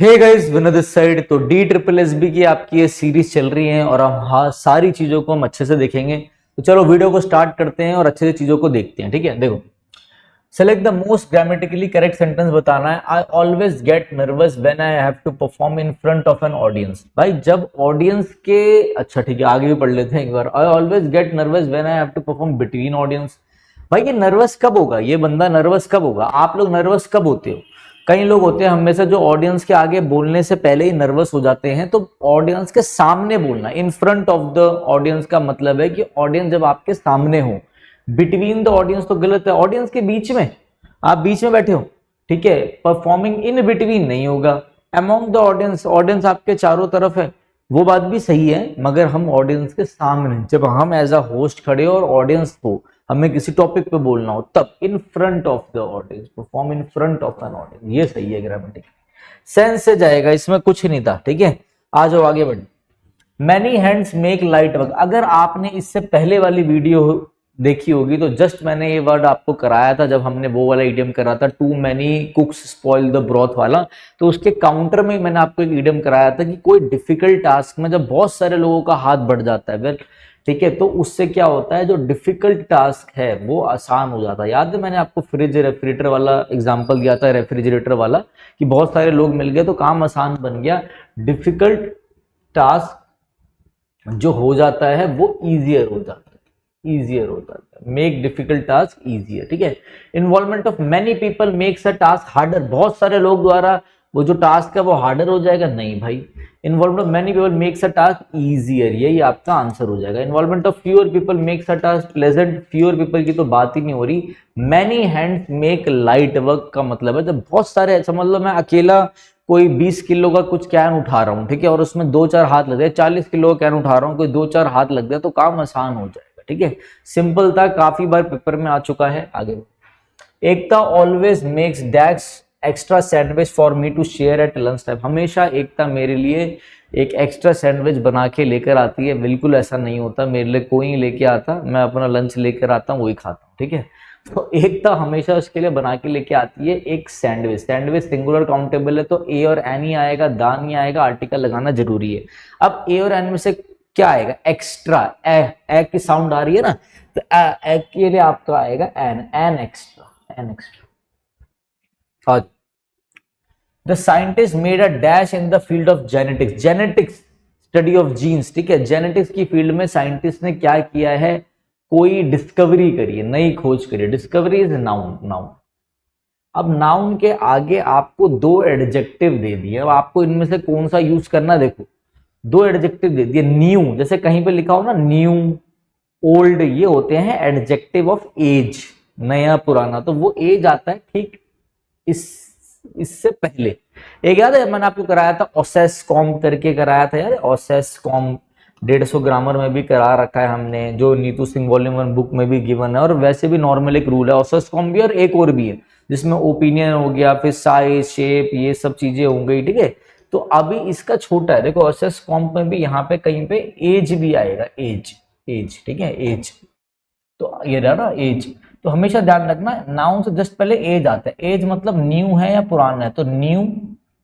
Hey guys, Vinod this side. तो D triple S B की आपकी ये सीरीज चल रही है और हम सारी चीजों को हम अच्छे से देखेंगे। तो चलो वीडियो को स्टार्ट करते हैं और अच्छे से चीजों को देखते हैं। ठीक है, देखो, select the most grammatically correct sentence बताना है। I always get nervous when I have to perform in front of an audience. भाई जब ऑडियंस के, अच्छा ठीक है, आगे भी पढ़ लेते हैं एक बार। I always get nervous when I have to perform between audience. भाई ये नर्वस कब होगा, ये बंदा नर्वस कब होगा? आप लोग नर्वस कब होते हो? कई लोग होते हैं हम में से जो ऑडियंस के आगे बोलने से पहले ही नर्वस हो जाते हैं। तो ऑडियंस के सामने बोलना, इन फ्रंट ऑफ द ऑडियंस का मतलब है कि ऑडियंस जब आपके सामने हो। बिटवीन द ऑडियंस तो गलत है, ऑडियंस के बीच में, आप बीच में बैठे हो, ठीक है। परफॉर्मिंग इन बिटवीन नहीं होगा। अमोंग द ऑडियंस, ऑडियंस आपके चारों तरफ है, वो बात भी सही है, मगर हम ऑडियंस के सामने, जब हम एज अ होस्ट खड़े हो और ऑडियंस को हमें किसी टॉपिक पे बोलना हो, तब इन front of the audience, perform in front of an audience, ये सही है ग्रामेटिक। सेंस से जाएगा, इसमें कुछ नहीं था। ठीक है, आ जाओ आगे बढ़े। Many hands make light work. अगर आपने इससे पहले वाली वीडियो देखी होगी तो जस्ट मैंने ये वर्ड आपको कराया था जब हमने वो वाला इडियम करा था, too many cooks spoil the broth वाला। तो उसके काउंटर में मैंने आपको एक इडियम कराया था कि कोई डिफिकल्ट टास्क में जब बहुत सारे लोगों का हाथ बढ़ जाता है, वेल ठीक है, तो उससे क्या होता है, जो डिफिकल्ट टास्क है वो आसान हो जाता है। याद है मैंने आपको फ्रिज रेफ्रिजरेटर वाला एग्जांपल दिया था, रेफ्रिजरेटर वाला, कि बहुत सारे लोग मिल गए तो काम आसान बन गया। डिफिकल्ट टास्क जो हो जाता है वो इजियर हो जाता है, इजियर हो जाता है। Make difficult task easier. ठीक है, involvement of many people makes a task harder. बहुत सारे लोग द्वारा वो जो टास्क है वो हार्डर हो जाएगा, नहीं भाई। Involvement of many people makes a task easier, यही आपका आंसर हो जाएगा। Involvement of fewer people makes a task pleasant. Fewer people की तो बात ही नहीं हो रही। Many hands make light work का मतलब है जब बहुत सारे, समझ लो मैं अकेला कोई 20 किलो का कुछ कैन उठा रहा हूं, ठीक है, और उसमें 2-4 हाथ लग गए, 40 किलो का कैन उठा रहा हूं, कोई 2-4 हाथ लग गए तो काम आसान हो जाएगा। ठीक है, सिंपल था, काफी बार पेपर में आ चुका है। आगे, Ekta always makes dax extra sandwich for me to share at lunch time. हमेशा एकता मेरे लिए एक एक्स्ट्रा सैंडविच बना के लेकर आती है। बिल्कुल ऐसा नहीं होता, मेरे लिए कोई नहीं लेके आता, मैं अपना लंच लेकर आता हूँ, वही खाता हूँ। ठीक है, तो एकता हमेशा उसके लिए बना के लेके आती है एक सैंडविच। सैंडविच सिंगुलर काउंटेबल है तो ए और एन ही आएगा, दा नहीं आएगा, आर्टिकल लगाना जरूरी है। अब ए और एन में से क्या आएगा? एक्स्ट्रा। ए की साउंड आ रही है ना, तो ए के लिए आपका आएगा an, an extra, an extra. The scientist made a dash in the field of genetics. Genetics study of genes, ठीक है, जेनेटिक्स की फील्ड में साइंटिस्ट ने क्या किया है? कोई डिस्कवरी करी है, नई खोज करी है। Discovery is noun, noun. अब नाउन के आगे आपको 2 एडजेक्टिव दे दिए, अब आपको इनमें से कौन सा यूज करना, देखो 2 एडजेक्टिव दे दिए। न्यू, जैसे कहीं पे लिखा हो ना न्यू, ओल्ड, ये होते हैं एडजेक्टिव ऑफ एज, नया पुराना, तो वो एज आता है ठीक इससे पहले। एक याद है मैंने आपको कराया था ओसेस कॉम करके कराया था यार, ओसेस कॉम 150 ग्रामर में भी करा रखा है हमने, जो नीतू सिंह वॉल्यूम 1 बुक में भी गिवन है, और वैसे भी नॉर्मल एक रूल है ओसेस कॉम भी, और एक और भी है जिसमें ओपिनियन हो गया, फिर साइज, शेप, ये सब चीजें हो गई। ठीक है, तो अभी इसका छोटा है, देखो ओसेस कॉम में भी यहाँ पे कहीं पे एज भी आएगा, एज, एज, ठीक है, एज, तो ये रहा ना एज। तो हमेशा ध्यान रखना, नाउन से जस्ट पहले एज आता है। एज मतलब न्यू है या पुराना है, तो न्यू,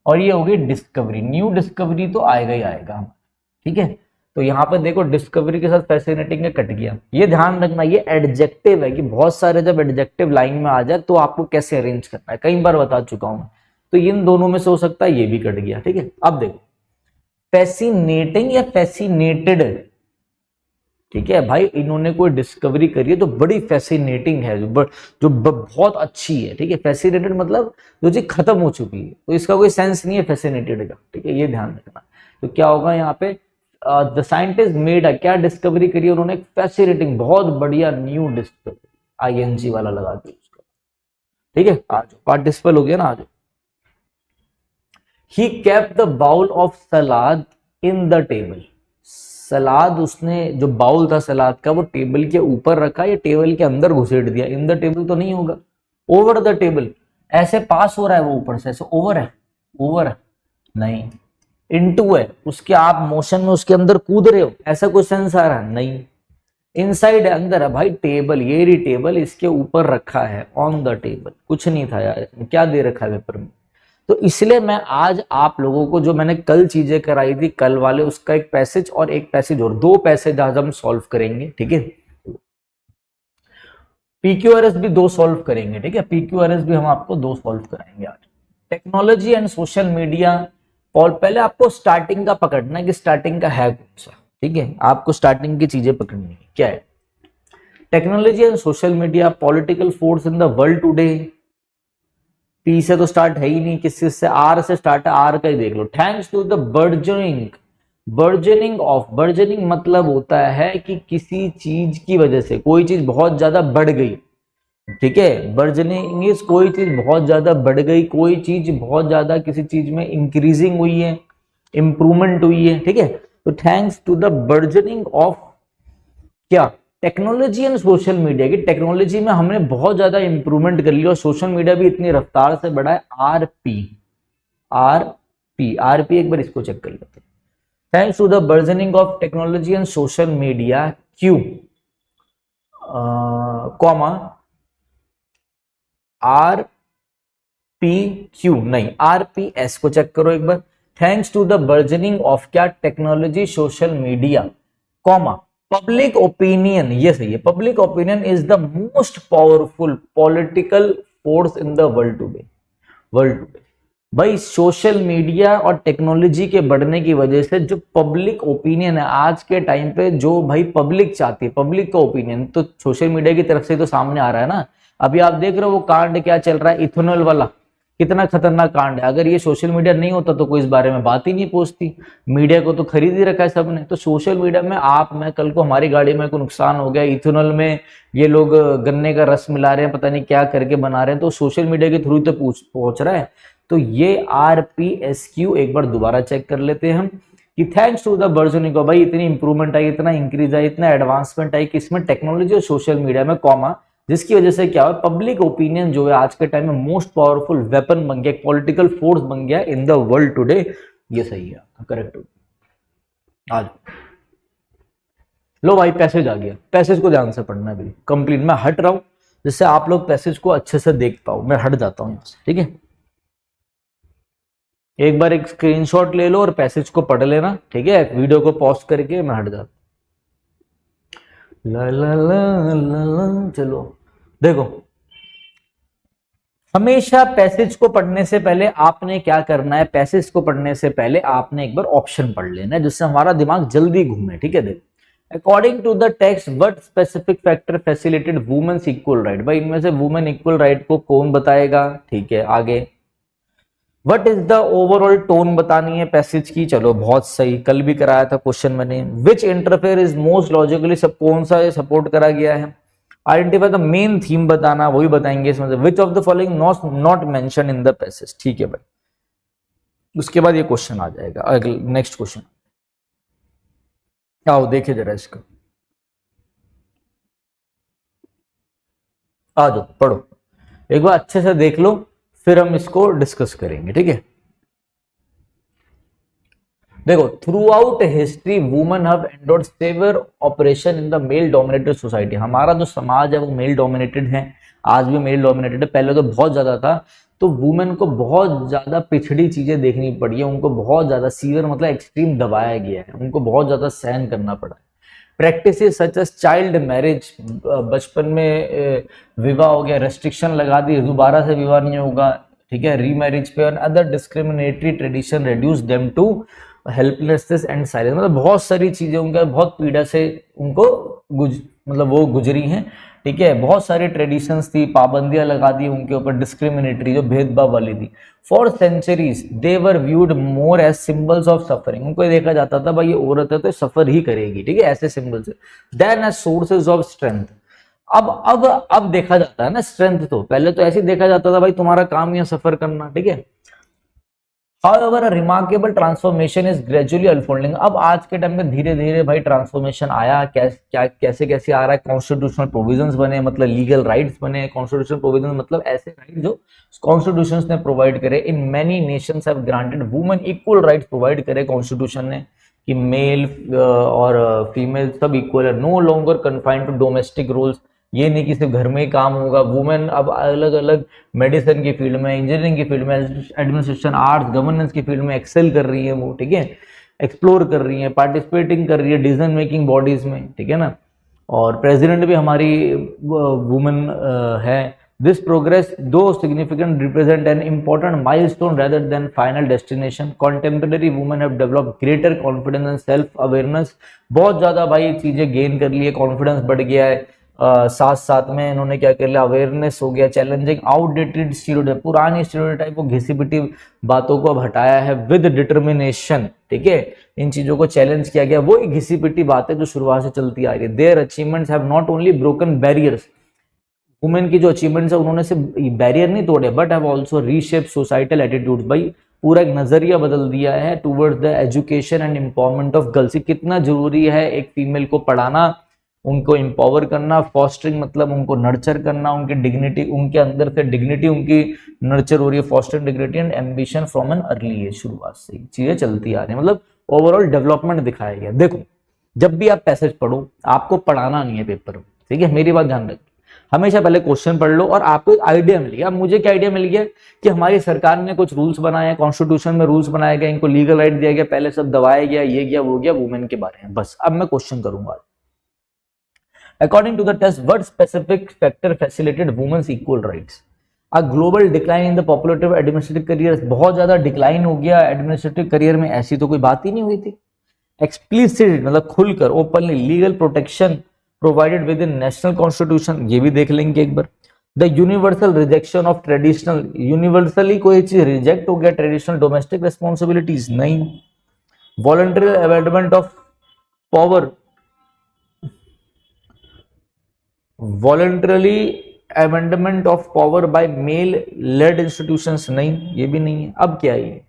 और ये होगी डिस्कवरी। न्यू डिस्कवरी तो आएगा ही आएगा। ठीक है, तो यहाँ पे देखो डिस्कवरी के साथ फैसिनेटिंग का कट गया। ये ध्यान रखना, ये एडजेक्टिव है कि बहुत सारे जब एडजेक्टिव लाइन में आ जाए तो आपको कैसे अरेंज करना है, कई बार बता चुका हूं। तो इन दोनों में से हो सकता है ये भी कट गया। ठीक है, अब देखो फैसिनेटिंग या फैसिनेटेड, ठीक है भाई, इन्होंने कोई डिस्कवरी करी है तो बड़ी फैसिनेटिंग है, जो बहुत अच्छी है। ठीक है, फैसिनेटेड मतलब जो चीज खत्म हो चुकी है, तो इसका कोई सेंस नहीं है फैसिनेटेड का। ठीक है, ये ध्यान रखना। तो क्या होगा यहाँ पे, द साइंटिस्ट मेड अ, क्या डिस्कवरी करी उन्होंने? फैसिनेटिंग, बहुत बढ़िया न्यू डिस्कवरी, आईएनजी वाला लगा दिया उसका। ठीक है, आ जाओ, पार्टिसिपल हो गया ना, आ जाओ। He kept the bowl of salad in the table. Salad, उसने जो बाउल था सलाद का वो टेबल के ऊपर रखा या टेबल के अंदर घुसेड़ दिया? इन द टेबल तो नहीं होगा, ओवर द टेबल। ऐसे पास हो रहा है वो ऊपर से, ऐसे ओवर है, ओवर है नहीं, इनटू है, उसके आप मोशन में उसके अंदर कूद रहे हो, ऐसा कोई सेंस आ रहा है? नहीं। इनसाइड है, अंदर है भाई, टेबल, ये रही टेबल, इसके ऊपर रखा है, ऑन द टेबल। कुछ नहीं था यार, क्या दे रखा है पेपर में? तो इसलिए मैं आज आप लोगों को जो मैंने कल चीजें कराई थी कल वाले, उसका एक पैसेज और एक पैसेज और 2 पैसेज आज हम सॉल्व करेंगे, ठीक है। पीक्यूआरएस भी 2 सॉल्व करेंगे, ठीक है। पीक्यूआरएस भी हम आपको 2 सॉल्व कराएंगे आज। टेक्नोलॉजी एंड सोशल मीडिया, और पहले आपको स्टार्टिंग का पकड़ना है कि स्टार्टिंग का है कौन सा, ठीक है। आपको स्टार्टिंग की चीजें पकड़नी है, क्या है। Technology and social media, political force in the world today. P से तो स्टार्ट है ही नहीं, किसी से आर से स्टार्ट है, आर का ही देख लो। Thanks to the burgeoning of, burgeoning मतलब होता है कि किसी चीज की वजह से कोई चीज बहुत ज्यादा बढ़ गई, ठीक है। बर्जनिंग इज कोई चीज बहुत ज्यादा बढ़ गई, कोई चीज बहुत ज्यादा किसी चीज में इंक्रीजिंग हुई है, इंप्रूवमेंट हुई है, ठीक है। तो thanks to the burgeoning of क्या, टेक्नोलॉजी एंड सोशल मीडिया की, टेक्नोलॉजी में हमने बहुत ज्यादा इंप्रूवमेंट कर लिया और सोशल मीडिया भी इतनी रफ्तार से बढ़ा है। आरपी एक बार इसको चेक कर लेते हैं। Thanks to the burgeoning of technology and social media, Q comma R P Q नहीं, आरपीएस को चेक करो एक बार। Thanks to the burgeoning of क्या, technology social media, comma public opinion, ये सही है। Public opinion is the most powerful political force in the world today. भाई सोशल मीडिया और टेक्नोलॉजी के बढ़ने की वजह से जो पब्लिक ओपिनियन है आज के टाइम पे, जो भाई पब्लिक चाहती है, पब्लिक का ओपिनियन तो सोशल मीडिया की तरफ से तो सामने आ रहा है ना। अभी आप देख रहे हो वो कांड क्या चल रहा है, इथेनॉल वाला, कितना खतरनाक कांड है। अगर ये सोशल मीडिया नहीं होता तो कोई इस बारे में बात ही नहीं पहुंचती। मीडिया को तो खरीद ही रखा है सबने। तो सोशल मीडिया में आप, मैं कल को हमारी गाड़ी में कोई नुकसान हो गया, इथेनॉल में ये लोग गन्ने का रस मिला रहे हैं, पता नहीं क्या करके बना रहे हैं, तो सोशल मीडिया के थ्रू तो पहुंच रहा है। तो ये आरपीएसक्यू एक बार दोबारा चेक कर लेते हैं हम कि thanks to the burgeoning of, भाई इतनी इंप्रूवमेंट आई, इतना इंक्रीज आई, इतना एडवांसमेंट आई कि इसमें टेक्नोलॉजी और सोशल मीडिया में, कॉमा जिसकी वजह से क्या हुआ, पब्लिक ओपिनियन जो है आज के टाइम में मोस्ट पावरफुल वेपन बन गया, पॉलिटिकल फोर्स बन गया इन द वर्ल्ड टुडे। ये सही है, करेक्ट। आज लो भाई पैसेज आ गया, पैसेज को ध्यान से पढ़ना है कंप्लीट। मैं हट रहा हूं जिससे आप लोग पैसेज को अच्छे से देख पाओ। मैं हट जाता हूं यहां से, ठीक है। एक बार एक स्क्रीनशॉट ले लो और पैसेज को पढ़ लेना, ठीक है। वीडियो को पॉज करके मैं हट जाता। ला ला ला ला ला, चलो देखो, हमेशा पैसेज को पढ़ने से पहले आपने क्या करना है, पैसेज को पढ़ने से पहले आपने एक बार ऑप्शन पढ़ लेना है जिससे हमारा दिमाग जल्दी घूमे, ठीक है। देखो, according to the text what specific factor facilitated women's equal right, भाई इनमें से वुमेन इक्वल राइट को कौन बताएगा, ठीक है। आगे what is the overall tone बतानी है पैसेज की, चलो बहुत सही, कल भी कराया था क्वेश्चन मैंने। विच इंटरफेयर इज मोस्ट लॉजिकली, सब कौन सा सपोर्ट करा गया है। आइडेंटिफाई द मेन थीम बताना, वही बताएंगे इसमें से। Which of the following not mention in the passage, ठीक है भाई। उसके बाद ये क्वेश्चन आ जाएगा, अगले नेक्स्ट क्वेश्चन आओ देखिए जरा इसका, आ जाओ पढ़ो एक बार अच्छे से देख लो, फिर हम इसको डिस्कस करेंगे, ठीक है। देखो, throughout history women have endured severe oppression in the male dominated society. हमारा जो समाज है वो मेल डोमिनेटेड है, आज भी मेल डोमिनेटेड है, पहले तो बहुत ज्यादा था। तो वुमेन को बहुत ज्यादा पिछड़ी चीजें देखनी पड़ी है, उनको बहुत ज्यादा सीवियर मतलब एक्सट्रीम दबाया गया है, उनको बहुत ज्यादा सहन करना पड़ा है। Practices such as child marriage, बचपन में विवाह हो गया, रेस्ट्रिक्शन लगा दी, दोबारा से विवाह नहीं होगा, ठीक है। रीमैरिज पे, other discriminatory tradition reduce them to helplessness and silence, मतलब बहुत सारी चीजें उनका बहुत पीड़ा से उनको मतलब वो गुजरी हैं, ठीक है। बहुत सारी ट्रेडिशंस थी, पाबंदियां लगा दी उनके ऊपर, डिस्क्रिमिनेटरी जो भेदभाव वाली थी। For centuries they were viewed more as symbols of suffering, उनको देखा जाता था भाई ये औरत है तो सफर ही करेगी, ठीक है, ऐसे सिंबल से। Then as sources of strength, अब देखा जाता है ना स्ट्रेंथ, तो पहले तो ऐसे ही देखा जाता था भाई तुम्हारा काम ही है सफर करना, ठीक है। However, a remarkable transformation is gradually unfolding. अब आज के टाइम में धीरे धीरे भाई ट्रांसफॉर्मेशन आया, कैसे कैसे आ रहा है। कॉन्स्टिट्यूशनल प्रोविजंस बने, मतलब लीगल राइट्स बने। कॉन्स्टिट्यूशनल प्रोविजंस मतलब ऐसे राइट जो कॉन्स्टिट्यूशन ने प्रोवाइड करे। In many nations have granted women equal rights provide करे कॉन्स्टिट्यूशन ने कि मेल और फीमेल सब इक्वल है। No longer confined to domestic roles, ये नहीं कि सिर्फ घर में ही काम होगा। वुमेन अब अलग अलग मेडिसिन की फील्ड में, इंजीनियरिंग की फील्ड में, एडमिनिस्ट्रेशन, आर्ट्स, गवर्नेंस की फील्ड में एक्सेल कर रही है वो, ठीक है, एक्सप्लोर कर रही है, पार्टिसिपेटिंग कर रही है डिसीजन मेकिंग बॉडीज में, ठीक है ना। और प्रेसिडेंट भी हमारी वुमेन है। दिस प्रोग्रेस दो significant represent an important milestone rather than final destination. Contemporary women have developed greater confidence and self awareness. बहुत ज्यादा भाई चीजें गेन कर ली है, कॉन्फिडेंस बढ़ गया है, साथ साथ में इन्होंने क्या कर लिया, अवेयरनेस हो गया, चैलेंजिंग आउटडेटेड स्टीरियोटाइप, पुरानी स्टीरियोटाइप को, घिसी पिटी बातों को अब हटाया है विद डिटर्मिनेशन, ठीक है। इन चीजों को चैलेंज किया गया, वो घिसी पिटी बातें जो शुरुआत से चलती आ रही है। Their achievements have not only broken barriers, women की जो अचीवमेंट्स है उन्होंने सिर्फ बैरियर नहीं तोड़े, but have also reshape societal attitudes. भाई पूरा एक नजरिया बदल दिया है towards the education and empowerment of girls. कितना जरूरी है एक फीमेल को पढ़ाना, उनको एम्पावर करना, फॉस्टरिंग मतलब उनको नर्चर करना, उनकी डिग्निटी, उनके अंदर से डिग्निटी उनकी नर्चर हो रही है, fostering dignity and ambition from an early age. शुरुआत से चीजें चलती आ रही है, मतलब ओवरऑल डेवलपमेंट दिखाया गया। देखो जब भी आप पैसेज पढ़ो, आपको पढ़ाना नहीं है पेपर में, ठीक है, मेरी बात ध्यान रखिए। हमेशा पहले क्वेश्चन पढ़ लो और आपको एक आइडिया मिल गया। अब मुझे क्या आइडिया मिल गया कि हमारी सरकार ने कुछ रूल्स बनाए, कॉन्स्टिट्यूशन में रूल्स बनाए गए, इनको लीगल राइट दिया गया, पहले सब दबाया गया, ये गया वो गया, वुमेन के बारे में। बस अब मैं क्वेश्चन करूंगा। According to the test, what specific factor facilitated women's equal rights? A global decline in the populative administrative careers, बहुत ज्यादा डिक्लाइन हो गया एडमिनिस्ट्रेटिव करियर में, ऐसी तो कोई बात ही नहीं हुई थी। एक्सप्लिसिट मतलब खुलकर, openly, legal protection provided within national constitution, ये भी देख लेंगे एक बार। The universal rejection of traditional, universally कोई चीज रिजेक्ट हो गया ट्रेडिशनल डोमेस्टिक रिस्पॉन्सिबिलिटीज, नहीं। Voluntary abandonment of power, voluntarily amendment of power by male led institutions, नहीं, ये भी नहीं है। अब क्या है,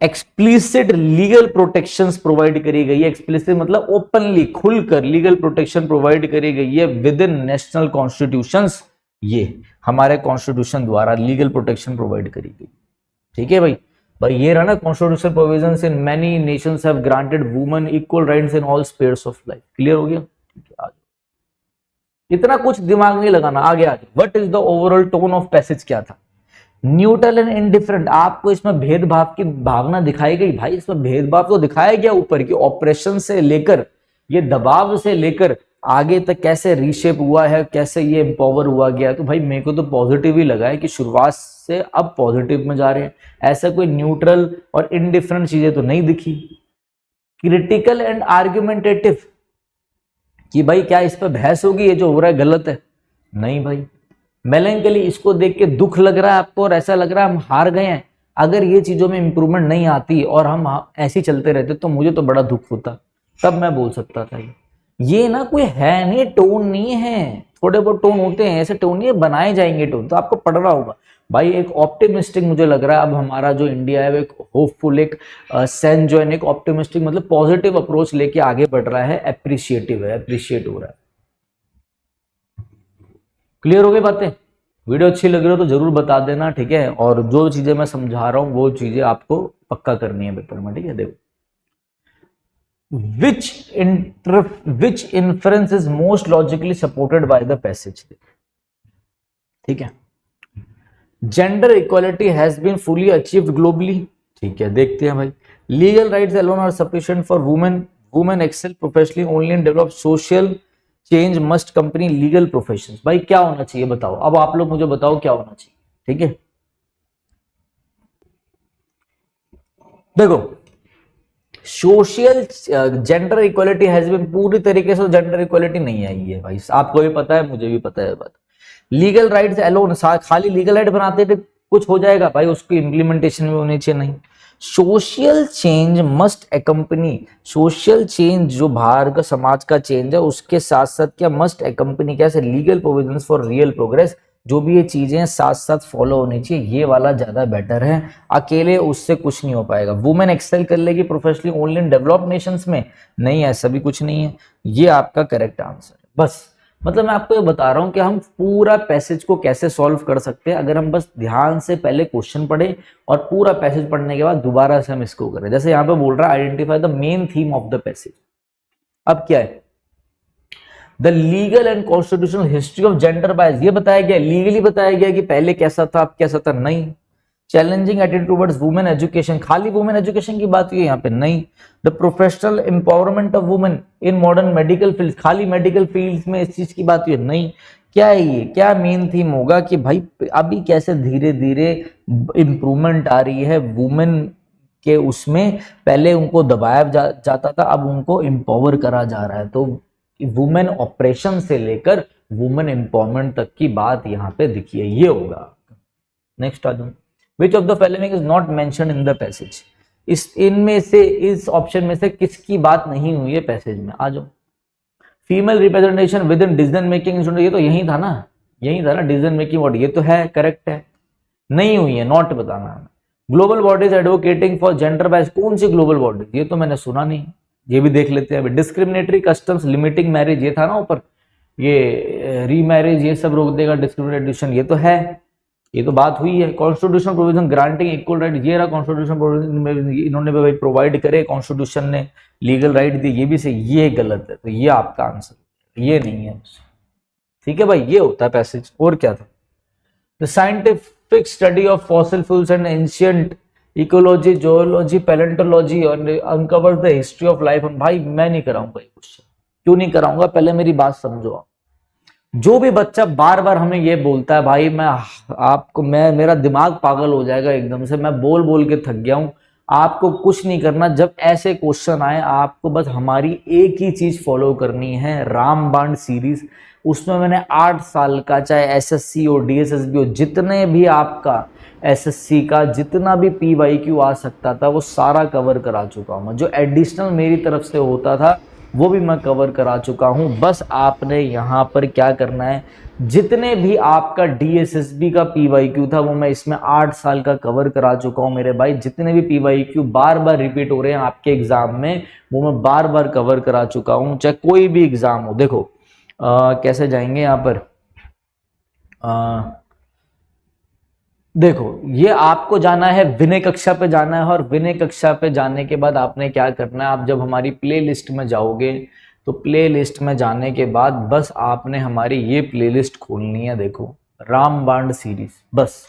एक्सप्लिसिट लीगल प्रोटेक्शंस प्रोवाइड करी गई है। एक्सप्लिसिट मतलब ओपनली, खुलकर लीगल प्रोटेक्शन प्रोवाइड करी गई है विद इन नेशनल कॉन्स्टिट्यूशंस, ये हमारे कॉन्स्टिट्यूशन द्वारा लीगल प्रोटेक्शन प्रोवाइड करी गई, ठीक है भाई। भाई ये रहा ना, constitutional provisions in many nations have granted women equal rights in all spheres of life. Clear हो गया, इतना कुछ दिमाग नहीं लगाना, आगे आगे। What is the overall tone of passage, क्या था, न्यूट्रल एंड इनडिफरेंट। आपको इसमें भेदभाव की भावना दिखाई गई, भाई इसमें भेदभाव तो दिखाया गया ऊपर की, ऑपरेशन से लेकर, ये दबाव से लेकर आगे तक कैसे रीशेप हुआ है, कैसे ये एम्पावर हुआ गया। तो भाई मेरे को तो पॉजिटिव ही लगा है कि शुरुआत से अब पॉजिटिव में जा रहे हैं, ऐसा कोई न्यूट्रल और इनडिफरेंट चीजें तो नहीं दिखी। क्रिटिकल एंड आर्ग्यूमेंटेटिव, कि भाई क्या इस पर बहस होगी, ये जो हो रहा है गलत है, नहीं भाई। मेलैंकोली, इसको देख के दुख लग रहा है आपको और ऐसा लग रहा है हम हार गए हैं। अगर ये चीजों में इंप्रूवमेंट नहीं आती और हम ऐसे ही चलते रहते तो मुझे तो बड़ा दुख होता, तब मैं बोल सकता था। ये ना कोई है नहीं, टोन नहीं है, थोड़े बहुत टोन होते हैं, ऐसे टोन नहीं बनाए जाएंगे टोन, तो आपको पढ़ना होगा भाई। एक ऑप्टिमिस्टिक मुझे लग रहा है अब हमारा जो इंडिया है, एक होपफुल, एक सेंस जो है, एक ऑप्टिमिस्टिक मतलब पॉजिटिव अप्रोच लेके आगे बढ़ रहा है, अप्रिशिएटिव है, अप्रिशिएट हो रहा है। क्लियर हो गई बातें? वीडियो अच्छी लग रही हो तो जरूर बता देना, ठीक है। और जो चीजें मैं समझा रहा हूं वो चीजें आपको पक्का करनी है पेपर में, ठीक है। देखो, which inference is most logically supported by the passage, ठीक है। Gender equality has been fully achieved globally, ठीक है, देखते हैं भाई। Legal rights alone are sufficient for women, women excel professionally only in develop, social change must company legal professions. भाई क्या होना चाहिए बताओ, अब आप लोग मुझे बताओ क्या होना चाहिए, ठीक है। देखो, social gender equality has been, पूरी तरीके से जेंडर इक्वालिटी नहीं आई है भाई, आपको भी पता है, मुझे भी पता है बात। लीगल राइट्स अलोन, खाली लीगल राइट बनाते थे कुछ हो जाएगा भाई, उसकी इंप्लीमेंटेशन भी होनी चाहिए, नहीं। Social change must accompany, social change जो बाहर का समाज का चेंज है उसके साथ साथ क्या मस्ट एकम्पनी, कैसे, legal provisions for real progress. जो भी ये चीजें साथ साथ फॉलो होनी चाहिए, ये वाला ज्यादा बेटर है, अकेले उससे कुछ नहीं हो पाएगा। वुमेन एक्सेल कर लेगी professionally only in developed Nations में, नहीं, ऐसा भी कुछ नहीं है। ये आपका करेक्ट आंसर है। बस मतलब मैं आपको ये बता रहा हूं कि हम पूरा पैसेज को कैसे सॉल्व कर सकते हैं, अगर हम बस ध्यान से पहले क्वेश्चन पढ़े और पूरा पैसेज पढ़ने के बाद दोबारा से हम इसको करें। जैसे यहां पे बोल रहा है identify the main theme of the passage. अब क्या है, the legal and constitutional history of gender bias, ये बताया गया, लीगली बताया गया कि पहले कैसा था अब कैसा था, नहीं। Challenging attitude towards women education, खाली वुमेन एजुकेशन की बात हुई है यहाँ पे, नहीं। The professional empowerment of women in modern medical field, खाली मेडिकल फील्ड में इस चीज की बात हुई है, नहीं। क्या है ये, क्या मेन थीम होगा कि भाई अभी कैसे धीरे धीरे इंप्रूवमेंट आ रही है वुमेन के उसमें, पहले उनको दबाया जाता था, अब उनको एम्पावर करा जा रहा है। तो वुमेन ऑपरेशन से लेकर वुमेन एम्पावरमेंट तक की बात यहाँ पे दिखी है, ये होगा। नेक्स्ट आ जाओ, which of the following is not mentioned in the passage, इस इनमें से, इस ऑप्शन में से किसकी बात नहीं हुई है पैसेज में, आ जाओ। Female representation with in decision making institute, ये तो यही था ना, यही था ना डिसीजन मेकिंग बॉडी, ये तो है, करेक्ट है, नहीं हुई है, नॉट बताना है। Global bodies advocating for gender bias, कौन सी ग्लोबल बॉडीज, ये तो मैंने सुना नहीं, ये भी देख लेते हैं। डिस्क्रिमिनेटरी कस्टम्स लिमिटिंग मैरिज, ये था ना ऊपर, ये रीमैरिज ये सब रोक देगा डिस्क्रिमिनेशन, ये तो है, ये तो बात हुई है। Constitution provision granting equal right, ये रहा कॉन्स्टिट्यूशन प्रोविजन, इन्होंने भाई प्रोवाइड करे, कॉन्स्टिट्यूशन ने लीगल राइट दी, ये भी सही, ये गलत है, तो ये आपका आंसर, ये नहीं है, ठीक है भाई, ये होता है पैसेज। और क्या था, the scientific study of fossil fuels and ancient ecology, geology, palaeontology और uncovers the history of life. भाई मैं नहीं कराऊंगा ये क्वेश्चन, क्यों नहीं कराऊंगा, पहले मेरी बात समझो आप। जो भी बच्चा बार बार हमें ये बोलता है भाई मैं आपको, मैं मेरा दिमाग पागल हो जाएगा एकदम से, मैं बोल बोल के थक गया हूं, आपको कुछ नहीं करना, जब ऐसे क्वेश्चन आए आपको बस हमारी एक ही चीज फॉलो करनी है, रामबाण सीरीज। उसमें मैंने 8 साल का, चाहे एसएससी हो डीएसएसबी हो, जितने भी आपका एसएससी का जितना भी पीवाईक्यू आ सकता था वो सारा कवर करा चुका हूं मैं, जो एडिशनल मेरी तरफ से होता था वो भी मैं कवर करा चुका हूं। बस आपने यहाँ पर क्या करना है, जितने भी आपका डीएसएसबी का पीवाईक्यू था वो मैं इसमें 8 साल का कवर करा चुका हूं मेरे भाई। जितने भी पीवाईक्यू बार बार रिपीट हो रहे हैं आपके एग्जाम में वो मैं बार बार कवर करा चुका हूं, चाहे कोई भी एग्जाम हो। देखो कैसे जाएंगे यहाँ पर, देखो ये आपको जाना है विनय कक्षा पे जाना है, और विनय कक्षा पे जाने के बाद आपने क्या करना है, आप जब हमारी प्ले लिस्ट में जाओगे तो प्ले लिस्ट में जाने के बाद बस आपने हमारी ये प्ले लिस्ट खोलनी है। देखो रामबाण सीरीज, बस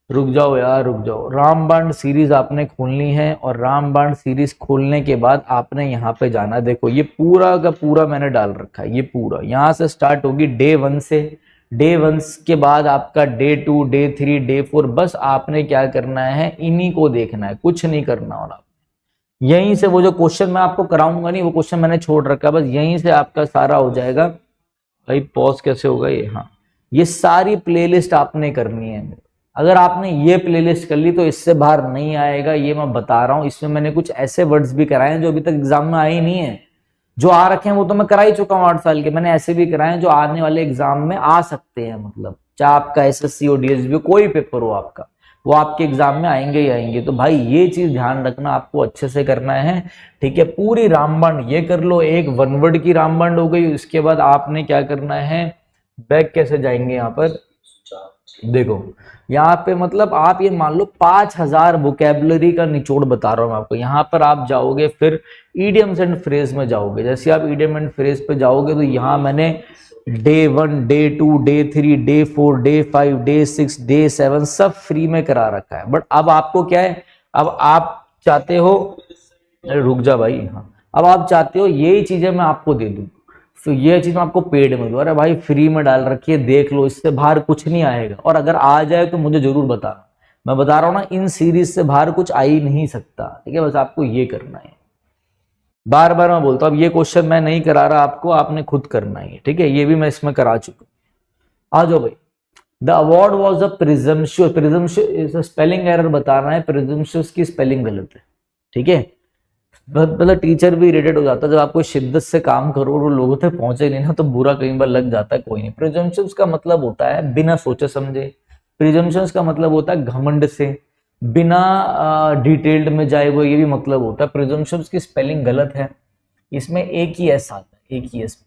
रुक जाओ यार रुक जाओ, रामबाण सीरीज आपने खोलनी है, और रामबाण सीरीज खोलने के बाद आपने यहाँ पे जाना है। देखो ये पूरा का पूरा मैंने डाल रखा है, ये पूरा यहाँ से स्टार्ट होगी डे 1 से, डे 1 के बाद आपका डे 2, डे 3, डे 4, बस आपने क्या करना है, इन्हीं को देखना है, कुछ नहीं करना। और आप यहीं से वो जो क्वेश्चन मैं आपको कराऊंगा नहीं, वो क्वेश्चन मैंने छोड़ रखा है, बस यहीं से आपका सारा हो जाएगा। भाई पॉज कैसे होगा ये, हाँ ये सारी प्लेलिस्ट आपने करनी है। अगर आपने ये प्लेलिस्ट कर ली तो इससे बाहर नहीं आएगा, ये मैं बता रहा हूँ। इसमें मैंने कुछ ऐसे वर्ड्स भी कराए हैं जो अभी तक एग्जाम में आए ही नहीं है, जो आ रखे हैं वो तो मैं करा ही चुका हूँ 8 साल के, मैंने ऐसे भी कराए हैं जो आने वाले एग्जाम में आ सकते हैं, मतलब चाहे आपका एसएससी हो डीएसबी हो, कोई पेपर हो आपका, वो आपके एग्जाम में आएंगे ही आएंगे। तो भाई ये चीज ध्यान रखना, आपको अच्छे से करना है, ठीक है। पूरी रामबाण ये कर लो, एक 1 वर्ड की रामबाण हो गई। उसके बाद आपने क्या करना है, बैक कैसे जाएंगे यहाँ पर, देखो यहाँ पे मतलब आप ये मान लो 5000 वोकेबलरी का निचोड़ बता रहा हूँ मैं आपको। यहाँ पर आप जाओगे फिर ईडियम्स एंड फ्रेज में जाओगे, जैसे आप ईडियम एंड फ्रेज पे जाओगे तो यहाँ मैंने day 1, day 2, day 3, day 4, day 5, day 6, day 7 सब फ्री में करा रखा है। बट अब आपको क्या है, अब आप चाहते हो, अरे रुक जा भाई, हाँ अब आप चाहते हो यही चीजें मैं आपको दे दूं, तो ये चीज मैं आपको पेड में दूं। अरे भाई फ्री में डाल रखी है, देख लो, इससे बाहर कुछ नहीं आएगा, और अगर आ जाए तो मुझे जरूर बताना। मैं बता रहा हूँ ना, इन सीरीज से बाहर कुछ आ ही नहीं सकता, ठीक है। बस आपको ये करना है, बार बार मैं बोलता हूँ, अब ये क्वेश्चन मैं नहीं करा रहा आपको, आपने खुद करना है, ठीक है। ये भी मैं इसमें करा चुका। आ जाओ भाई, the award was a presumptuous, presumptuous spelling error बताना है, प्रिजम्पशुअस की स्पेलिंग गलत है, ठीक है। मतलब टीचर भी इरिटेट हो जाता है जब आप कोई शिद्दत से काम करो और वो लोगों तक पहुंचे नहीं ना, तो बुरा कई बार लग जाता है। कोई नहीं, प्रिजम्पशंस का मतलब होता है बिना सोचे समझे, प्रिजम्पशंस का मतलब होता है घमंड से, बिना डिटेल्ड में जाए वो, ये भी मतलब होता है। प्रिजम्पशंस की स्पेलिंग गलत है, इसमें एक ही एस आता है, एक ही एस,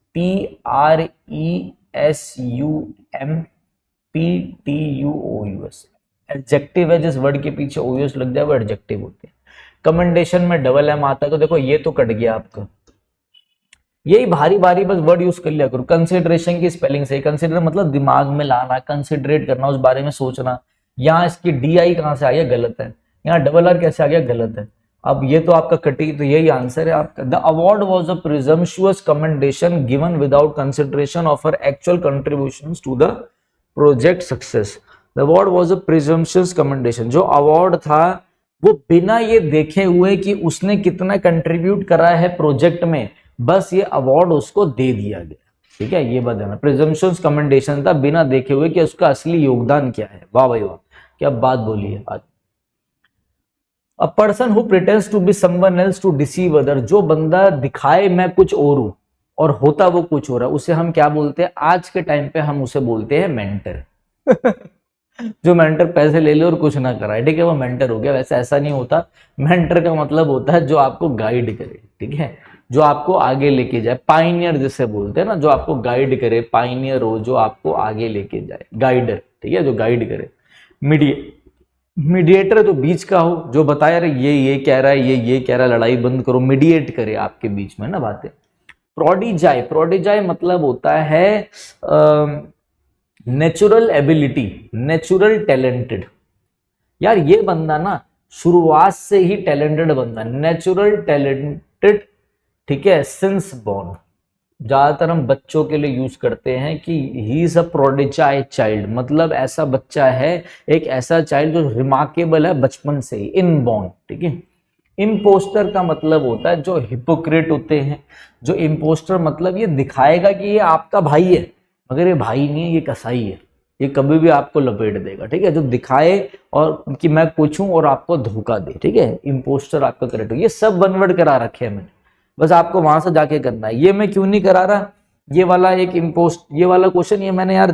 PRESUMPTUOUS, एडजेक्टिव है, जिस वर्ड के पीछे ओयूएस लग जाए वो एडजेक्टिव होते हैं। कमेंडेशन में डबल एम आता है, तो देखो ये तो कट गया आपका, यही भारी भारी बस वर्ड यूज कर लिया करो। कंसिडरेशन की स्पेलिंग सही, कंसिडर मतलब दिमाग में लाना, कंसिडरेट करना, उस बारे में सोचना। यहाँ इसकी डी आई कहाँ से आ गया, गलत है। यहाँ डबल आर कैसे आ गया, गलत है। अब ये तो आपका कटी, तो यही आंसर है आपका। The award was a presumptuous commendation given without consideration of her actual contributions to the project success. The award was a presumptuous commendation, जो अवार्ड था वो बिना ये देखे हुए कि उसने कितना कंट्रीब्यूट करा है प्रोजेक्ट में, बस ये अवार्ड उसको दे दिया गया। ठीक है, ये बताना प्रिजम्पशंस कमेंडेशन था, बिना देखे हुए कि उसका असली योगदान क्या है। वाह भाई वाह, क्या बात बोली है आज। A person who pretends to be someone else to deceive other, जो बंदा दिखाए मैं कुछ और हूं और होता वो कुछ और है, उसे हम क्या बोलते हैं? आज के टाइम पे हम उसे बोलते हैं मेंटर। जो मेंटर पैसे ले ले और कुछ ना कराए, ठीक है, वो मेंटर हो गया। वैसे ऐसा नहीं होता, मेंटर का मतलब होता है जो आपको गाइड करे, ठीक है, जो आपको आगे लेके जाए। पाइनियर जिसे बोलते हैं ना, जो आपको गाइड करे, पाइनियर हो जो आपको आगे लेके जाए, गाइडर, ठीक है, जो गाइड करे। मीडिएटर तो बीच का हो, जो बताया अरे ये कह रहा है, ये कह रहा है, लड़ाई बंद करो, मीडिएट करे आपके बीच में ना बातें। प्रोडिजाई, प्रोडिजाई मतलब होता है नेचुरल एबिलिटी, नेचुरल टैलेंटेड। यार ये बंदा ना शुरुआत से ही टैलेंटेड बंदा, नेचुरल टैलेंटेड, ठीक है, सिंस बॉर्न। ज्यादातर हम बच्चों के लिए यूज करते हैं कि ही इज अ प्रोडिजाई चाइल्ड, मतलब ऐसा बच्चा है, एक ऐसा चाइल्ड जो रिमार्केबल है बचपन से ही, इन बॉर्न, ठीक है। इम्पोस्टर का मतलब होता है जो हिपोक्रेट होते हैं। जो इम्पोस्टर मतलब ये दिखाएगा कि ये आपका भाई है, मगर ये भाई नहीं है, ये कसाई है, ये कभी भी आपको लपेट देगा, ठीक है। जो दिखाए और कि मैं कुछ हूं और आपको धोखा दे, ठीक है, इम्पोस्टर आपका करेक्ट हो। ये सब वन वर्ड करा रखे हैं मैंने, बस आपको वहां से जाके करना है। ये मैं क्यों नहीं करा रहा, ये वाला एक ये वाला क्वेश्चन ये मैंने यार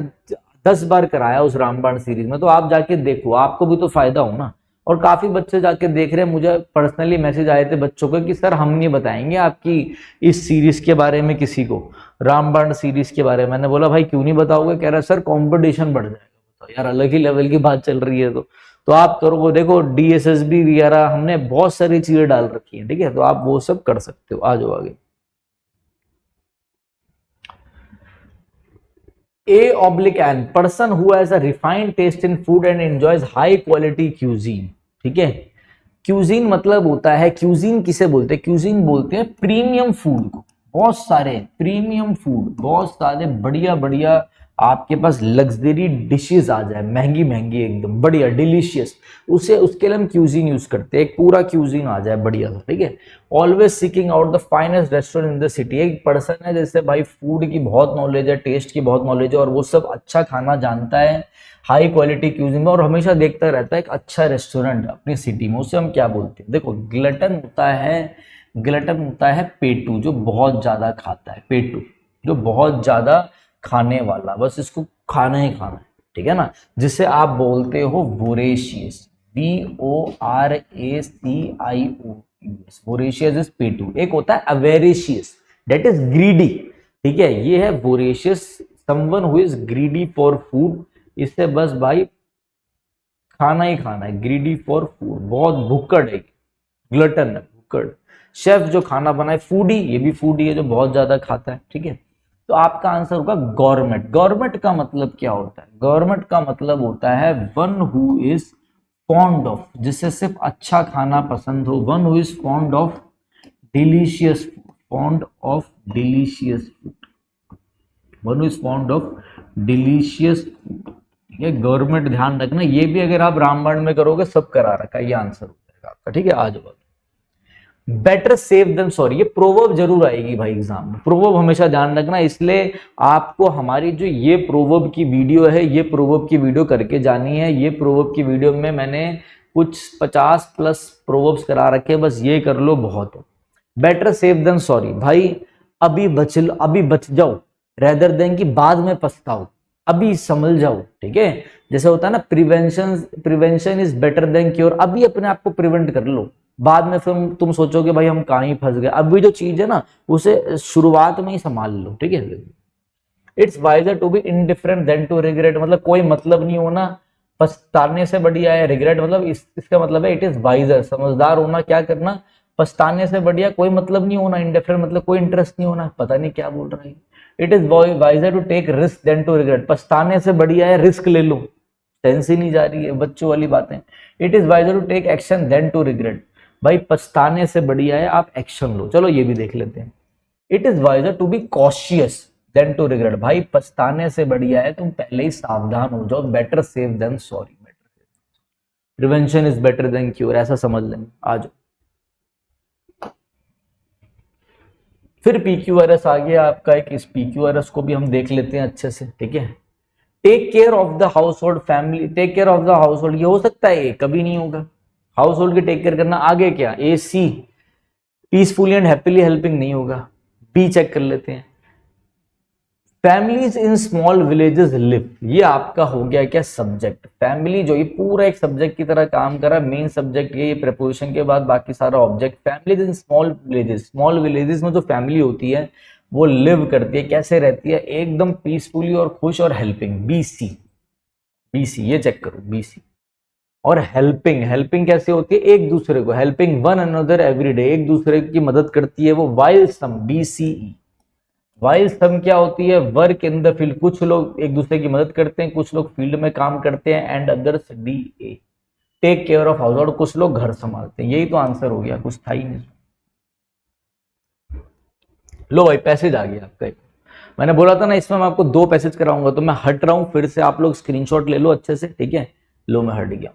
10 बार कराया उस रामबाण सीरीज में, तो आप जाके देखो, आपको भी तो फायदा हो ना। और काफी बच्चे जाके देख रहे हैं, मुझे पर्सनली मैसेज आए थे बच्चों के कि सर हम नहीं बताएंगे आपकी इस सीरीज के बारे में किसी को, रामबाण सीरीज के बारे में। मैंने बोला भाई क्यों नहीं बताओगे? कह रहा सर कंपटीशन बढ़ जाएगा। बताओ यार, अलग ही लेवल की बात चल रही है। तो आप करो, वो देखो DSSB वगैरह हमने बहुत सारी चीजें डाल रखी हैं, ठीक है, तो आप वो सब कर सकते हो। आ जाओ आगे। A/N, person who has a refined taste in food and enjoys high quality cuisine, ठीक है। क्यूजीन मतलब होता है, क्यूजीन किसे बोलते हैं? क्यूजीन बोलते हैं प्रीमियम फूड को। बहुत सारे प्रीमियम फूड, बहुत सारे बढ़िया बढ़िया आपके पास लग्जरी डिशेस आ जाए, महंगी महंगी एकदम बढ़िया डिलीशियस, उसे उसके लिए हम क्यूजीन यूज करते हैं। एक पूरा क्यूजीन आ जाए बढ़िया सा, ठीक है। Always seeking out the finest restaurant in the city, एक पर्सन है जैसे भाई फूड की बहुत नॉलेज है, टेस्ट की बहुत नॉलेज है, और वो सब अच्छा खाना जानता है, हाई क्वालिटी क्यूजिन में, और हमेशा देखता रहता है एक अच्छा रेस्टोरेंट अपनी सिटी में, उसे हम क्या बोलते हैं? देखो ग्लटन होता है पेटू, जो बहुत ज्यादा खाता है, पेटू जो बहुत ज्यादा खाने वाला, बस इसको खाना ही खाना है, ठीक है ना। जिसे आप बोलते हो वोरेशियस, VORACIOUS, वोरेशियस इज पेटू। एक होता है अवेरेशियस, डेट इज ग्रीडी, ठीक है, ये है voracious, someone who is greedy for food, इससे बस भाई खाना ही खाना है, ग्रीडी फॉर फूड, बहुत भुक्कड़ है, ग्लटन है, भुक्कड़। शेफ जो खाना बनाए, फूडी, ये भी फूडी है जो बहुत ज्यादा खाता है, ठीक है। तो आपका आंसर होगा गवर्नमेंट। गवर्नमेंट का मतलब क्या होता है? गवर्नमेंट का मतलब होता है one who is fond of, जिसे सिर्फ अच्छा खाना पसंद हो, one who is fond of delicious, fond of delicious food, one who is fond of delicious food, ये गवर्नमेंट ध्यान रखना। ये भी अगर आप रामबाण में करोगे सब करा रखा है, ये आंसर हो जाएगा आपका, ठीक है। आ जाओ। बेटर सेफ देन सॉरी, ये प्रोवर्ब जरूर आएगी भाई एग्जाम में, प्रोवर्ब हमेशा ध्यान रखना। इसलिए आपको हमारी जो ये प्रोवर्ब की वीडियो है, ये प्रोवर्ब की वीडियो करके जानी है। ये प्रोवर्ब की वीडियो में मैंने कुछ 50+ प्रोवर्ब्स करा रखे, बस ये कर लो बहुत है। बेटर सेफ देन सॉरी, भाई अभी बच जाओ, रेदर देन कि बाद में पछताओ, अभी संभल जाओ, ठीक है। जैसे होता है ना prevention is better than cure, अभी अपने आप को प्रिवेंट कर लो, बाद में फिर तुम सोचोगे भाई हम कहाँ ही फंस गए। अभी जो चीज है ना उसे शुरुआत में ही संभाल लो, ठीक है। It's wiser to be indifferent than to regret, मतलब कोई मतलब नहीं होना पछताने से बढ़िया है। रिग्रेट मतलब इसका मतलब है इट इज वाइजर, समझदार होना क्या करना, पछताने से बढ़िया कोई मतलब नहीं होना, इंडेफिनिट मतलब कोई इंटरेस्ट नहीं होना, पता नहीं क्या बोल रहा है। It is wiser to take risk than to regret, पछताने से बढ़िया है रिस्क ले लो, टेंस ही नहीं जा रही है, बच्चों वाली बातें। It is wiser to take action than to regret, भाई पछताने से बढ़िया है आप एक्शन लो। चलो ये भी देख लेते हैं। It is wiser to be cautious than to regret, भाई पछताने से बढ़िया है तुम पहले ही सावधान हो जाओ, better safe than sorry, prevention is better than cure, ऐसा समझ लेंगे। आ जाओ, फिर PQRS आ गया आपका एक, इस PQRS को भी हम देख लेते हैं अच्छे से, ठीक है। Take care of the household family, take care of the household, ये हो सकता है, कभी नहीं होगा। हाउस होल्ड की टेक केयर करना, आगे क्या, AC peacefully and happily helping नहीं होगा। B चेक कर लेते हैं, families in small villages live, ये आपका हो गया क्या सब्जेक्ट। फैमिली जो ये पूरा एक सब्जेक्ट की तरह काम कर रहा है, मेन सब्जेक्ट ये प्रीपोजिशन के बाद बाकी सारा object. Families in small villages, small villages में जो फैमिली होती है वो लिव करती है, कैसे रहती है, एकदम पीसफुली और खुश और हेल्पिंग। BC ये चेक करो, BC। और हेल्पिंग, हेल्पिंग कैसे होती है, एक दूसरे को, helping one another every day, एक दूसरे की मदद करती है वो। While some, BCE। While some क्या होती है, वर्क इन द फील्ड, कुछ लोग एक दूसरे की मदद करते हैं, कुछ लोग फील्ड में काम करते हैं। And others, DA take care of household, कुछ लोग घर संभालते हैं। यही तो आंसर हो गया, कुछ था ही नहीं। लो भाई पैसेज आ गया आपका एक, मैंने बोला था ना इसमें मैं आपको 2 पैसेज कराऊंगा, तो मैं हट रहा हूं, फिर से आप लोग स्क्रीनशॉट ले लो अच्छे से, ठीक है। लो मैं हट गया।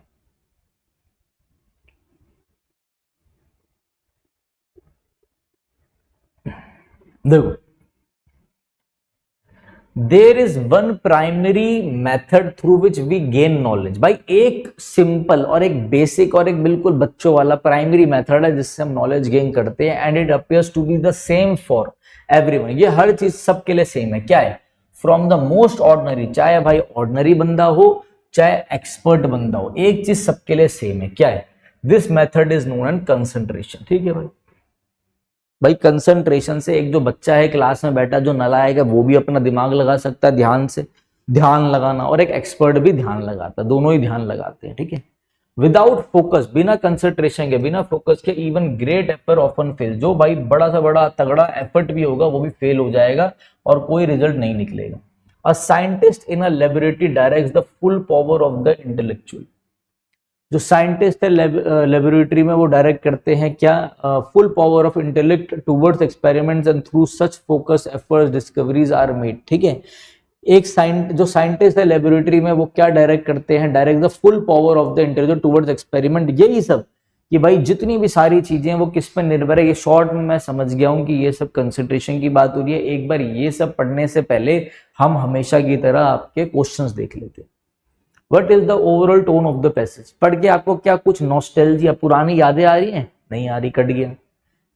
देखो, there is one primary method through which we gain knowledge, भाई एक सिंपल और एक बेसिक और एक बिल्कुल बच्चों वाला प्राइमरी मेथड है जिससे हम नॉलेज गेन करते हैं। And it appears to be the same for everyone, ये हर चीज सबके लिए सेम है। क्या है, फ्रॉम द मोस्ट ऑर्डिनरी, चाहे भाई ऑर्डिनरी बंदा हो चाहे एक्सपर्ट बंदा हो, एक चीज सबके लिए सेम है। क्या है, this method is known and concentration, ठीक है भाई। भाई कंसंट्रेशन से एक जो बच्चा है क्लास में बैठा जो नालायक है वो भी अपना दिमाग लगा सकता है ध्यान से, ध्यान लगाना, और एक एक्सपर्ट भी ध्यान लगाता है, दोनों ही ध्यान लगाते हैं, ठीक है। विदाउट फोकस, बिना कंसंट्रेशन के, बिना फोकस के, even great effort often fail, जो भाई बड़ा सा बड़ा तगड़ा एफर्ट भी होगा वो भी फेल हो जाएगा और कोई रिजल्ट नहीं निकलेगा। A scientist in a laboratory directs the full power of the intellectual, जो साइंटिस्ट है लेबोरेटरी में वो डायरेक्ट करते हैं क्या, full power of intellect towards experiments and through such focus efforts discoveries are made, ठीक है। एक जो साइंटिस्ट है लेबोरेटरी में वो क्या डायरेक्ट करते हैं, direct the full power of the intelligence towards experiment, यही सब कि भाई जितनी भी सारी चीजें वो किस पर निर्भर है। ये शॉर्ट में मैं समझ गया हूं कि ये सब कंसंट्रेशन की बात हो रही है। एक बार ये सब पढ़ने से पहले हम हमेशा की तरह आपके क्वेश्चंस देख लेते हैं। What is the overall tone of the passage? पढ़ के आपको क्या कुछ नॉस्टैल्जिया, पुरानी यादें आ रही हैं? नहीं आ रही, कट गया।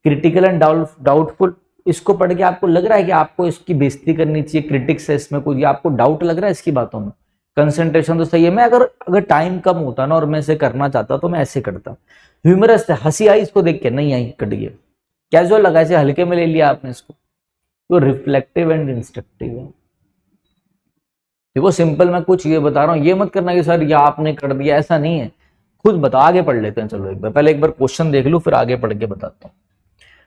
क्रिटिकल एंड डाउटफुल, इसको पढ़ के आपको लग रहा है कि आपको इसकी बेइज्जती करनी चाहिए, क्रिटिक्स है इसमें कुछ, आपको डाउट लग रहा है इसकी बातों में। कंसंट्रेशन तो सही है, मैं अगर टाइम कम होता ना और मैं इसे करना चाहता तो मैं ऐसे करता। ह्यूमरस है, हंसी आई इसको देख के, नहीं आई, कट गया। कैजुअल लगा, इसे हल्के में ले लिया आपने इसको, तो रिफ्लेक्टिव एंड इंस्ट्रक्टिव है। देखो सिंपल मैं कुछ ये बता रहा हूँ, ये मत करना कि सर ये आपने कर दिया, ऐसा नहीं है, खुद बता। आगे पढ़ लेते हैं, चलो एक बार पहले एक बार क्वेश्चन देख लो फिर आगे पढ़ के बताता हूँ।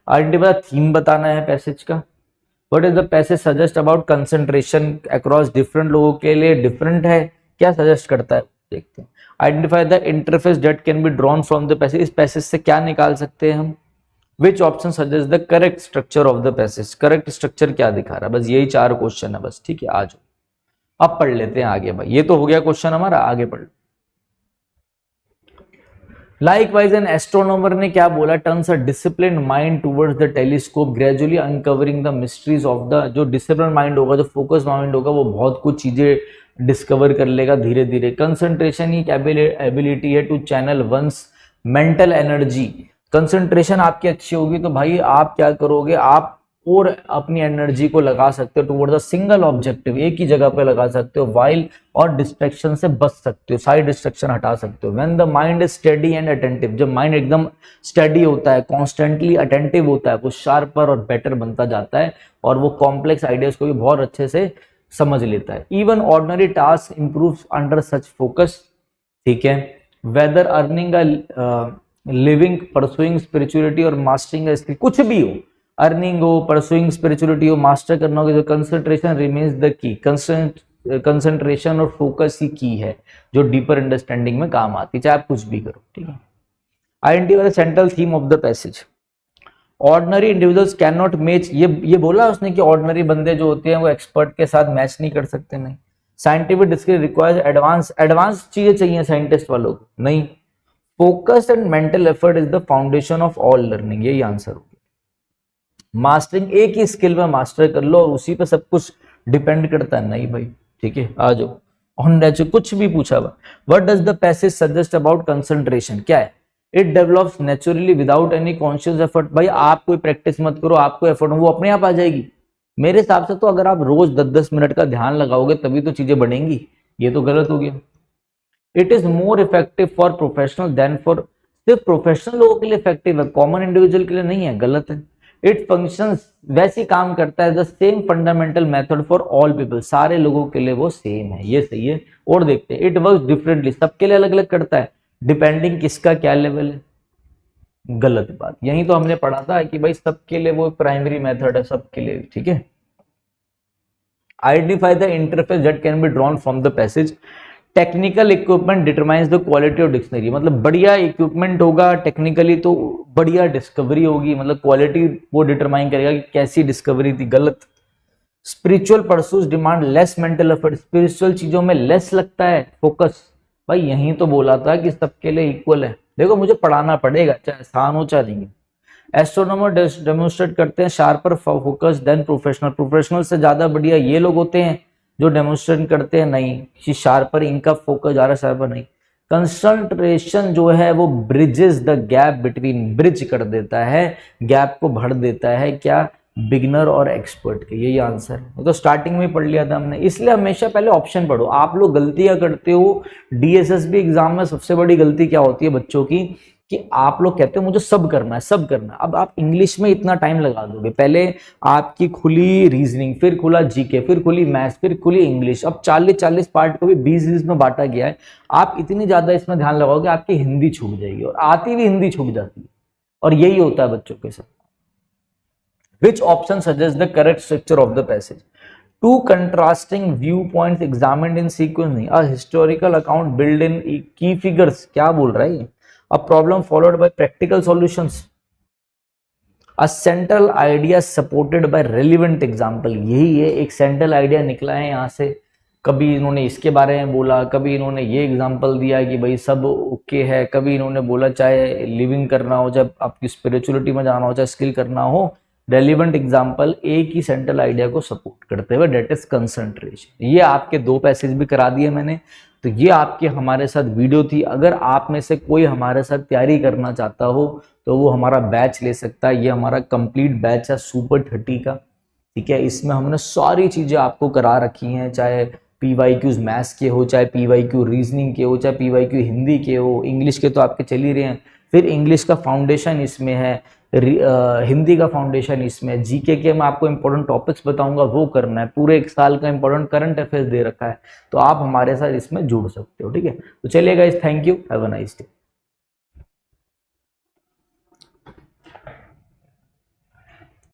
आइडेंटिफाई थीम बताना है पैसेज का। What is the passage suggest about concentration across different, लोगों के लिए डिफरेंट है, क्या सजेस्ट करता है देखते हैं। Identify the interface that can be drawn from the passage, इस पैसेज से क्या निकाल सकते हैं हम। Which option suggest the correct structure of the passage, correct structure क्या दिखा रहा है, बस यही 4 क्वेश्चन है बस, ठीक है। आ जाओ अब पढ़ लेते हैं आगे भाई, ये तो हो गया क्वेश्चन हमारा, आगे पढ़। लाइकवाइज एन एस्ट्रोनॉमर ने क्या बोला, turns a discipline mind towards the telescope gradually uncovering the mysteries of the, जो डिसिप्लिन माइंड होगा, जो फोकस माइंड होगा, वो बहुत कुछ चीजें डिस्कवर कर लेगा धीरे धीरे। कंसंट्रेशन ही एबिलिटी है to channel one's mental energy, concentration आपकी अच्छी होगी तो भाई आप क्या करोगे, आप और अपनी एनर्जी को लगा सकते हो टुवर्ड द सिंगल ऑब्जेक्टिव, एक ही जगह पे लगा सकते हो, वाइल और डिस्ट्रैक्शन से बच सकते हो, साइड डिस्ट्रैक्शन हटा सकते हो। When the mind is study and attentive, जब माइंड एकदम स्टडी होता है, कॉन्स्टेंटली अटेंटिव होता है, वो शार्पर और बेटर बनता जाता है और वो कॉम्प्लेक्स आइडियाज को भी बहुत अच्छे से समझ लेता है। Even ordinary task improve under such focus, ठीक है। Whether earning living, pursuing spirituality और मास्टरिंग स्किल, कुछ भी हो, अर्निंग हो, परसुइंग स्पिरिचुअलिटी हो, मास्टर करना हो, जो concentration remains the key, concentration और फोकस ही की है जो डीपर अंडरस्टैंडिंग में काम आती है, चाहे आप कुछ भी करो, ठीक है। Identify the central theme of the passage. Ordinary individuals can not match, ये बोला उसने कि ऑर्डिनरी बंदे जो होते हैं वो एक्सपर्ट के साथ मैच नहीं कर सकते, नहीं। साइंटिफिक डिस्कवरी रिक्वायर्स एडवांस चीजें चाहिए साइंटिस्ट वालों को, नहीं। Focus and mental effort is the foundation of all learning, यही आंसर होगा। मास्टरिंग, एक ही स्किल में मास्टर कर लो और उसी पे सब कुछ डिपेंड करता है, नहीं भाई, ठीक है। आ जाओ ऑन नेचुरल, कुछ भी पूछा हुआ। What does the passage suggest about concentration, क्या है? It develops naturally without any conscious effort. भाई आप कोई प्रैक्टिस मत करो, आपको एफर्ट वो अपने आप आ जाएगी। मेरे हिसाब से तो अगर आप रोज 10-10 मिनट का ध्यान लगाओगे तभी तो चीजें बढ़ेंगी, ये तो गलत हो गया। It is more effective for professional than for, सिर्फ प्रोफेशनल लोगों के लिए इफेक्टिव है, कॉमन इंडिविजुअल के लिए नहीं है, गलत है। इट फंक्शंस, वैसे काम करता है the same fundamental method for all people, सारे लोगों के लिए वो सेम है, ये सही है। और देखते हैं, इट वर्क्स डिफरेंटली, सबके लिए अलग अलग करता है, डिपेंडिंग किसका क्या लेवल है, गलत बात। यही तो हमने पढ़ा था कि भाई सबके लिए वो प्राइमरी मेथड है, सबके लिए, ठीक है। Identify the interface that can be drawn from the passage. Technical equipment determines the quality of dictionary, मतलब बढ़िया इक्विपमेंट होगा टेक्निकली तो बढ़िया डिस्कवरी होगी, मतलब क्वालिटी वो डिटरमाइन करेगा कि कैसी डिस्कवरी थी, गलत। Spiritual pursues demand less mental effort, spiritual चीजों में लेस लगता है फोकस। भाई यही तो बोला था कि सबके लिए इक्वल है। देखो मुझे पढ़ाना पड़ेगा, चाहे आसान हो चाहे नहीं। एस्ट्रोनॉमर डेमोन्स्ट्रेट करते हैं sharper focus than professional, professional से ज्यादा बढ़िया ये लोग होते हैं जो डेमोन्स्ट्रेट करते हैं, नहीं शार्पर, इनका फोकस ज्यादा शार्पर नहीं। कंसंट्रेशन जो है वो bridges the gap between, bridge कर देता है, गैप को भर देता है, क्या? बिगनर और एक्सपर्ट के, यही आंसर है। तो स्टार्टिंग में पढ़ लिया था हमने, इसलिए हमेशा पहले ऑप्शन पढ़ो। आप लोग गलतियां करते हो, डीएसएसबी एग्जाम में सबसे बड़ी गलती क्या होती है बच्चों की, कि आप लोग कहते हो मुझे सब करना है, सब करना है। अब आप इंग्लिश में इतना टाइम लगा दोगे, पहले आपकी खुली रीजनिंग, फिर खुला जीके, फिर खुली मैथ्स, फिर खुली इंग्लिश, अब 40-40 पार्ट को भी 20-20 में बांटा गया है। आप इतनी ज्यादा इसमें ध्यान लगाओगे आपकी हिंदी छूट जाएगी, और आती भी हिंदी छूट जाती है, और यही होता है बच्चों के साथ। Which option suggests the correct structure of the passage? Two contrasting viewpoints examined in sequence, नहीं, a historical account built in key figures, क्या बोल रहा है ये? A problem followed by practical solutions, a central idea supported by relevant example, यही है, एक central idea निकला है यहाँ से, कभी इन्होंने इसके बारे में बोला, कभी इन्होंने ये एग्जाम्पल दिया कि भाई सब ओके है, कभी इन्होंने बोला चाहे लिविंग करना हो, चाहे आपकी स्पिरिचुअलिटी में जाना हो, चाहे स्किल करना हो, रेलिवेंट एग्जाम्पल एक ही सेंट्रल आइडिया को सपोर्ट करते हुए, डेट इज कंसंट्रेशन। ये आपके 2 पैसेज भी करा दिए मैंने, तो ये आपके हमारे साथ वीडियो थी। अगर आप में से कोई हमारे साथ तैयारी करना चाहता हो तो वो हमारा बैच ले सकता है, ये हमारा कंप्लीट बैच है सुपर 30 का, ठीक है। इसमें हमने सारी चीजें आपको करा रखी हैं, चाहे PYQs मैथ्स के हो, चाहे PYQ रीजनिंग के हो, चाहे PYQ हिंदी के हो, इंग्लिश के तो आपके चल ही रहे हैं, फिर इंग्लिश का फाउंडेशन इसमें है, हिंदी का फाउंडेशन इसमें, जीके के मैं आपको इंपॉर्टेंट टॉपिक्स बताऊंगा, वो करना है, पूरे 1 साल का इंपॉर्टेंट करंट अफेयर्स दे रखा है, तो आप हमारे साथ इसमें जुड़ सकते हो, ठीक है। तो चलिए guys, thank you, have a nice day.